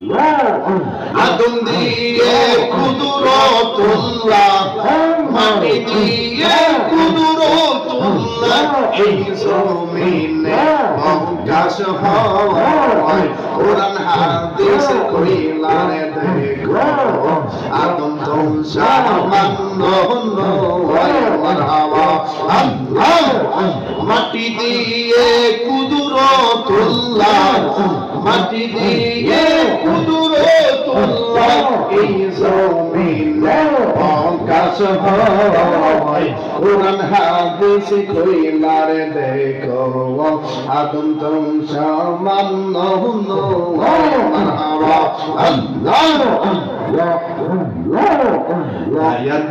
আদম দিয়ে কুদরতুল্লাহ, মাটি দিয়ে কুদরতুল্লাহ, এই জমিনে মহাকাশ হয়, কোরআন হাদিস কইলারে দেখো, আদম তো সামান্য নয়, মারহাবা আল্লাহ। মাটি দিয়ে কুদরতুল্লাহ, মাটি দিয়ে কুদরতুল্লাহ, এই জমিনে মহাকাশ হয়, কোরআন হাদিস কইলারে দেখো, আদম তো সামান্য নয়, মারহাবা আল্লাহ।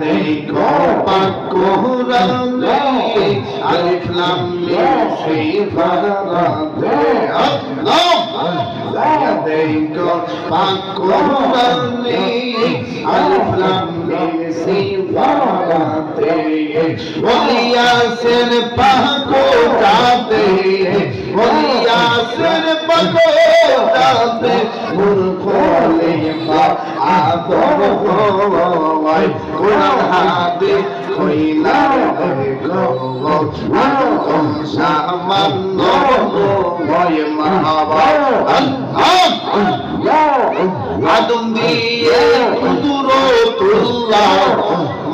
দেখো পাক কোরআনে আলিফ লাম মিম সিফাতে আল্লাহ। দেখো পাক কোরআনে আলিফ লাম মিম সিফাতে, ওলিয়াসের পাকোটাতে, ওলিয়াসের পাকোটাতে, মুরখলে বা আদম হয়, কোরআন হাদিস কইলা দেখো, আদম সামান্য নয়, মারহাবা আল্লাহ। আদম দিয়ে কুদরতুল্লাহ,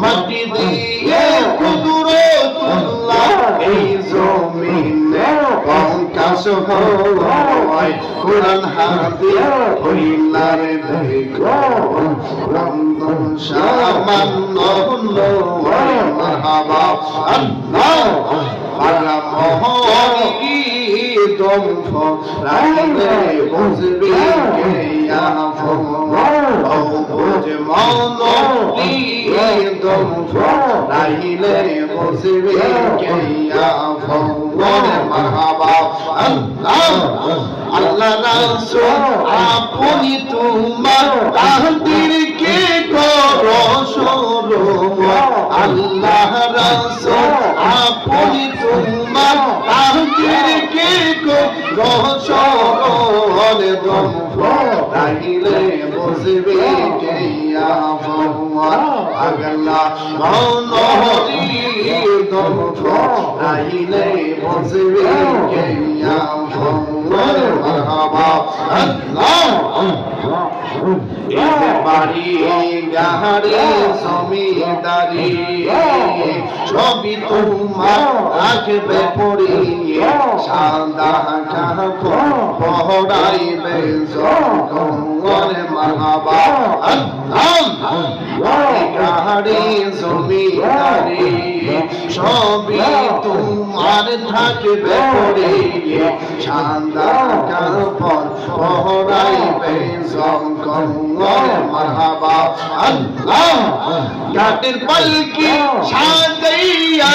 মাটি দিয়ে কুদরতুল্লাহ, এই জমিনে মহাকাশ হয়, কোরআন হাদিস কইলারে দেখো, আদম সামান্য নয়, মারহাবা আল্লাহ। পাগলা মোহন কি দম ফরাইলে বুঝবি কে আফম, ও বুঝ মন কি দম ফরাইলে বুঝবি কে আফম, মারহাবা আল্লাহ। আল্লাহ রাসূল আপনি তোমার তাহদিরকে করো শুরু, আল্লাহ রাসূল আপনি তোমার তাহদিরকে করো শুরু, দম ফরাইলে বুঝবি কে আফম, আগলা মনোহরি দম ফরাইলে বুঝবি কে আফম, মারহাবা আল্লাহ। এতে বাড়ি গাহারে জমিদারি, সবই তোমার রাখবে পড়িয়ে, সাদা কাপড় পরাইবে যখন, মারহাবা আল্লাহ। গাহারে জমিদারি, সবই তোমার থাকবে পড়িয়ে, সাদা কাপড় পরাইবে যখন, মারহাবা আল্লাহ। ঘাটের পালকি সাজাইয়া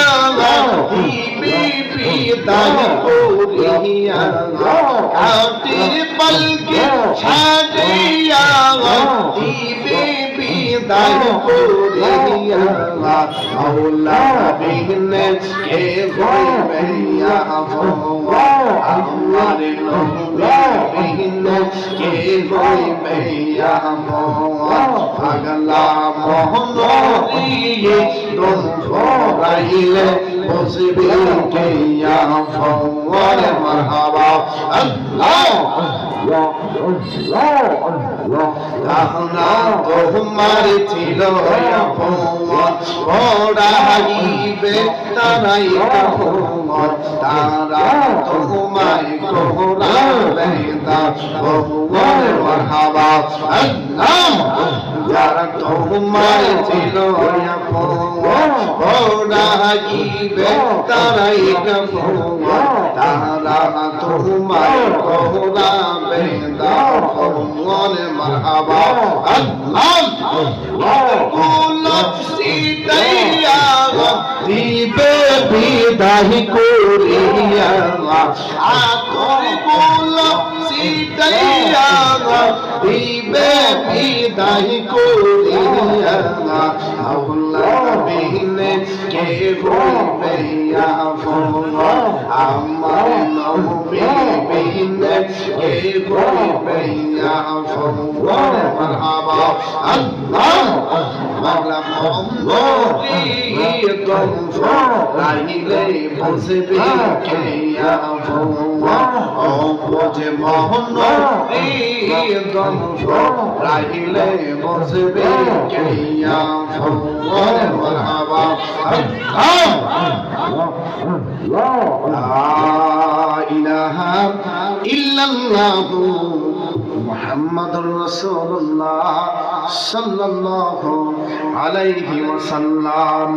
বিবি দান করিয়া, ঘাটের পালকি সাজাইয়া বিবি দান করিয়া, আল্লাহ বিহনে কে হইবে আফম, আমার নবী বিহনে কে হইবে আফম, পাগলা মোহন দিয়ে দম ফরাইলে বুঝবি কে আফম, মারহাবা আল্লাহ। তাহনা তোমার ছিল আপন, পড়াইবে তারাই আপন, তারা তোমায় কোরআনে দাওয়াত, মারহাবা আল্লাহ। যারা তোমার ছিল আপন, পড়াইবে তারাই আপন, তারা তোমায় কোরআনে দাওয়াত, মারহাবা আল্লাহ। সিতাইয়া দিবে বিদায় করিয়া, আতর গোলাপ সিতাইয়া দিবে বিদায় করিয়া, আল্লাহ বিহনে কে হইবে আফম, আমার নবী বিহনে কে করিবে আফন মারহাবা আল্লাহ মাওলা মহম্মদ রাইলে বসবে কে আফন ও বোঝে মোহন রাইলে বসবে কে আফন মারহাবা লা ইলাহা ইল্লাল্লাহু মুহাম্মাদুর রাসূলুল্লাহ সাল্লাল্লাহু আলাইহি ওয়াসাল্লাম।